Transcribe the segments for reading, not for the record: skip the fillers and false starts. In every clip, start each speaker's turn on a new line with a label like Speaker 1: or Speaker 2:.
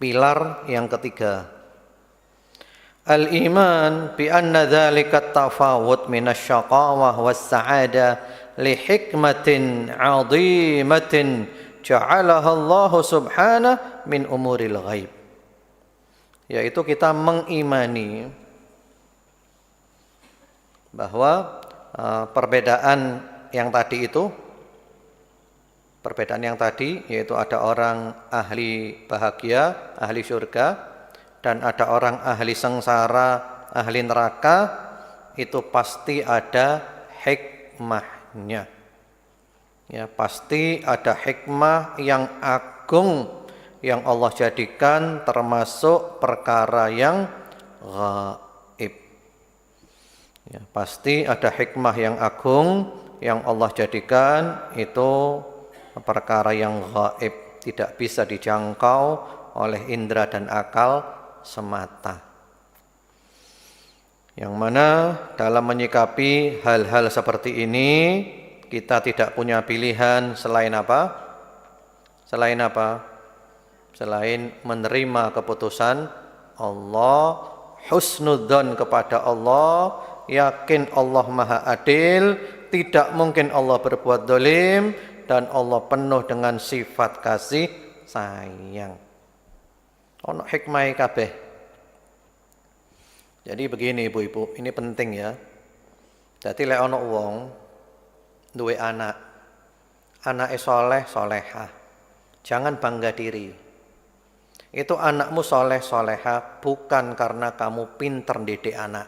Speaker 1: Pilar yang ketiga, al-iman bi anna dzalika at-tafawut minasyaqawah was-sa'adah li hikmatin 'azimatin ja'alaha Allah subhanahu min umuril ghaib. Yaitu kita mengimani bahwa perbedaan yang tadi yaitu ada orang ahli bahagia, ahli surga, dan ada orang ahli sengsara, ahli neraka, itu pasti ada hikmahnya. Ya, pasti ada hikmah yang agung yang Allah jadikan termasuk perkara yang gaib. Ya, pasti ada hikmah yang agung yang Allah jadikan itu perkara yang gaib, tidak bisa dijangkau oleh indera dan akal semata. Yang mana dalam menyikapi hal-hal seperti ini kita tidak punya pilihan selain apa? Selain menerima keputusan Allah, husnudzon kepada Allah, yakin Allah Maha Adil, tidak mungkin Allah berbuat zalim, dan Allah penuh dengan sifat kasih sayang. Ono hikmah kabeh. Jadi begini ibu-ibu, ini penting ya. Jadi lek ono wong duwe anak, anake soleh solehah, jangan bangga diri. Itu anakmu soleh solehah bukan karena kamu pinter didik anak,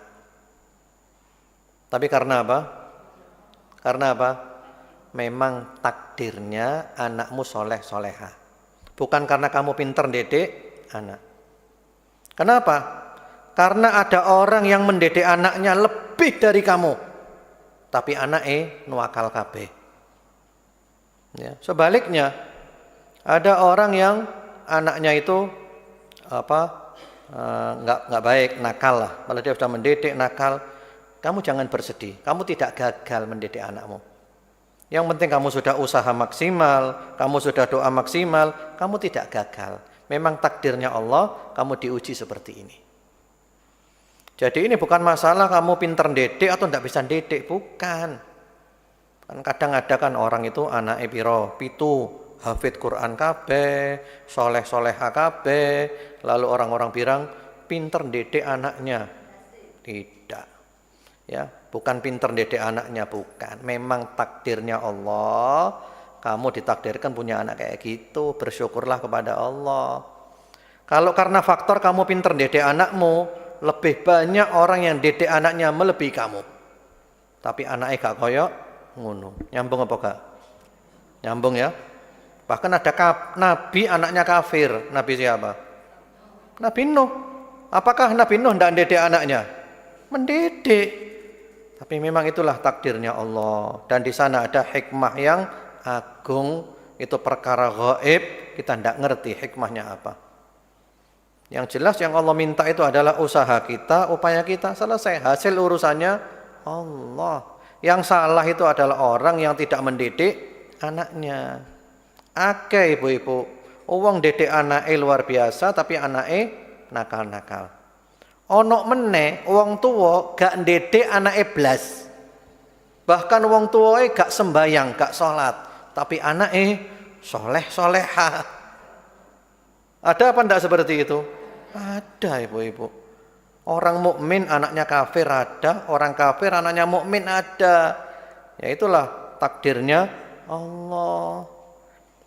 Speaker 1: tapi karena apa? Memang takdirnya anakmu soleh solehah, bukan karena kamu pinter didik anak. Kenapa? Karena ada orang yang mendidik anaknya lebih dari kamu, tapi anaknya nuwakal kabeh. Ya, sebaliknya ada orang yang anaknya itu nggak baik, nakal lah. Kalau dia sudah mendidik nakal, kamu jangan bersedih, kamu tidak gagal mendidik anakmu. Yang penting kamu sudah usaha maksimal, kamu sudah doa maksimal, kamu tidak gagal. Memang takdirnya Allah, kamu diuji seperti ini. Jadi ini bukan masalah kamu pinter didik atau tidak bisa didik, bukan. Kan kadang ada kan orang itu anake piro, 7, hafid Quran kabeh, soleh-solehah kabeh, lalu orang-orang bilang pinter didik anaknya. Tidak. Ya, bukan pinter didik anaknya, bukan. Memang takdirnya Allah, kamu ditakdirkan punya anak kayak gitu, bersyukurlah kepada Allah. Kalau karena faktor kamu pinter didik anakmu, lebih banyak orang yang didik anaknya melebihi kamu. Tapi anaknya gak koyok ngono. Nyambung apa gak? Nyambung ya. Bahkan ada nabi anaknya kafir. Nabi siapa? Nabi Nuh. Apakah Nabi Nuh tidak mendidik anaknya? Mendidik. Tapi memang itulah takdirnya Allah. Dan di sana ada hikmah yang agung. Itu perkara gaib. Kita tidak ngerti hikmahnya apa. Yang jelas yang Allah minta itu adalah usaha kita, upaya kita, selesai. Hasil urusannya Allah. Yang salah itu adalah orang yang tidak mendidik anaknya. Akeh ibu-ibu, wong didik anake luar biasa tapi anake nakal-nakal. Ono meneh wong tuwa gak ndidik anake blas. Bahkan wong tuwae gak sembayang, gak salat, tapi anake soleh-solehah. Ada apa enggak seperti itu? Ada ibu-ibu. Orang mukmin anaknya kafir ada, orang kafir anaknya mukmin ada. Ya itulah takdirnya Allah.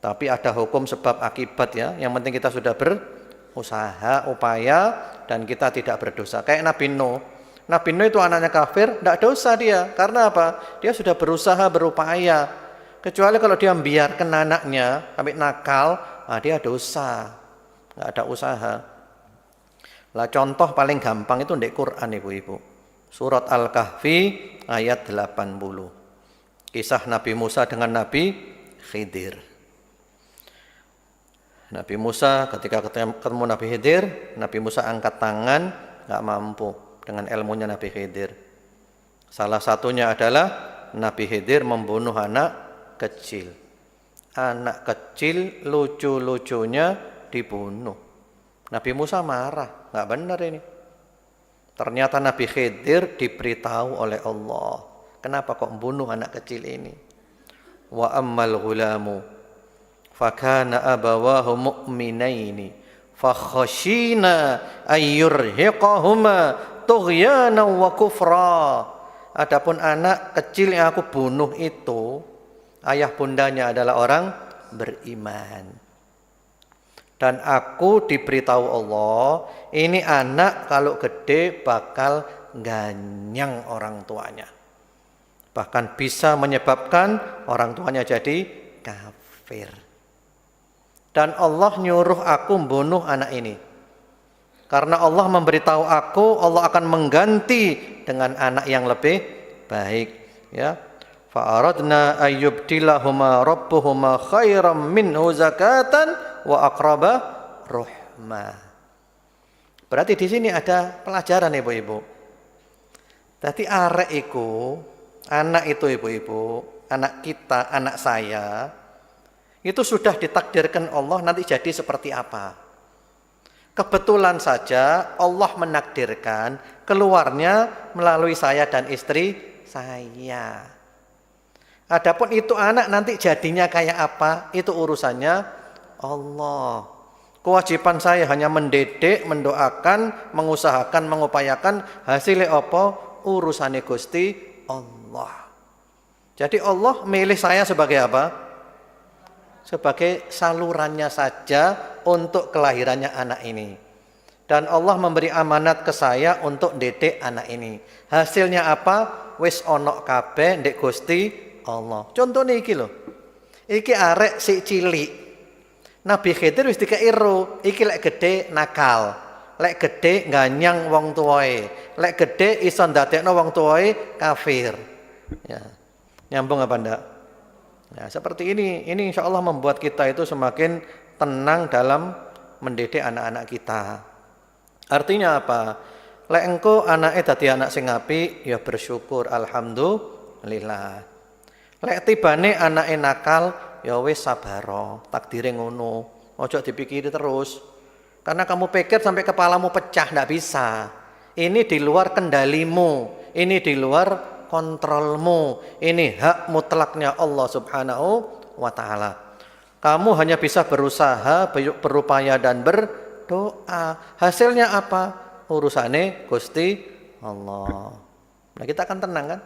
Speaker 1: Tapi ada hukum sebab akibat ya. Yang penting kita sudah berusaha, upaya, dan kita tidak berdosa. Kayak Nabi Nuh. Nabi Nuh itu anaknya kafir, tidak dosa dia. Karena apa? Dia sudah berusaha, berupaya. Kecuali kalau dia membiarkan anaknya sampai nakal, dia dosa. Nggak ada usaha. Lah contoh paling gampang itu di Quran ibu-ibu. Surat Al-Kahfi ayat 80. Kisah Nabi Musa dengan Nabi Khidir. Nabi Musa ketika ketemu Nabi Khidir, Nabi Musa angkat tangan, nggak mampu dengan ilmunya Nabi Khidir. Salah satunya adalah Nabi Khidir membunuh anak kecil. Anak kecil lucu-lucunya dibunuh. Nabi Musa marah, nggak benar ini. Ternyata Nabi Khidir diberitahu oleh Allah, kenapa kok membunuh anak kecil ini? Wa ammal ghulamu fakana abawahu mu'minaini fakhashina ayyurhiqahuma tughyana wa kufra. Adapun anak kecil yang aku bunuh itu, ayah bundanya adalah orang beriman. Dan aku diberitahu Allah, ini anak kalau gede bakal ganyang orang tuanya. Bahkan bisa menyebabkan orang tuanya jadi kafir. Dan Allah nyuruh aku membunuh anak ini. Karena Allah memberitahu aku, Allah akan mengganti dengan anak yang lebih baik. Ya, fa'aradna ayyubdilahuma rabbuhuma khairam minhu zakatan wa aqraba ruhma. Berarti di sini ada pelajaran ibu-ibu. Tadi arek iku, anak itu ibu-ibu, anak kita, anak saya, itu sudah ditakdirkan Allah nanti jadi seperti apa. Kebetulan saja Allah menakdirkan keluarnya melalui saya dan istri saya. Adapun itu anak nanti jadinya kayak apa, itu urusannya Allah. Kewajiban saya hanya mendidik, mendoakan, mengusahakan, mengupayakan, hasilnya apa? Urusannya Gusti Allah. Jadi Allah milih saya sebagai apa? Sebagai salurannya saja untuk kelahirannya anak ini. Dan Allah memberi amanat ke saya untuk didik anak ini. Hasilnya apa? Wis onok kabeh ndek Gusti Allah. Contohnya iki lho. Iki arek si cilik. Nabi Khidir wis dikei ro, iki lek gede nakal, lek gede ganyang wong tuwae, lek gede iso ndadekno wong tuwae kafir. Ya. Nyambung apa ndak? Ya, seperti ini insyaallah membuat kita itu semakin tenang dalam mendidik anak-anak kita. Artinya apa? Lek engko anake dadi anak sing apik, ya bersyukur alhamdulillah. Lek tibane anake nakal, ya wis sabaro, takdire ngono. Ojo dipikiri terus. Karena kamu pikir sampai kepalamu pecah, enggak bisa. Ini di luar kendalimu, ini di luar kontrolmu. Ini hak mutlaknya Allah Subhanahu wa taala. Kamu hanya bisa berusaha, berupaya dan berdoa. Hasilnya apa? Urusane Gusti Allah. Nah, kita akan tenang kan?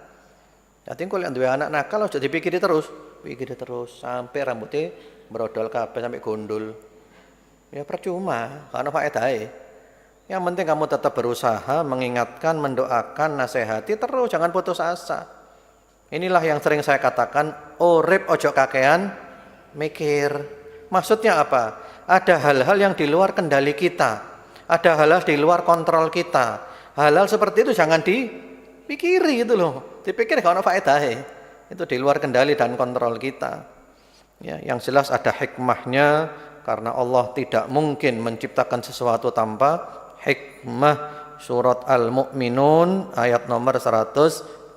Speaker 1: Jadi kalau yang dua anak nakal ojo dipikiri terus. Pikir terus sampai rambutnya brodol kabeh sampai gondol. Ya percuma, karena faedahe. Yang penting kamu tetap berusaha, mengingatkan, mendoakan, nasihati terus, jangan putus asa. Inilah yang sering saya katakan, urip ojo kakean mikir. Maksudnya apa? Ada hal-hal yang di luar kendali kita. Ada hal-hal di luar kontrol kita. Hal-hal seperti itu jangan dipikiri gitu loh. Dipikir kalau faedahe. Itu di luar kendali dan kontrol kita. Ya, yang jelas ada hikmahnya karena Allah tidak mungkin menciptakan sesuatu tanpa hikmah. Surat Al-Mu'minun ayat nomor 115.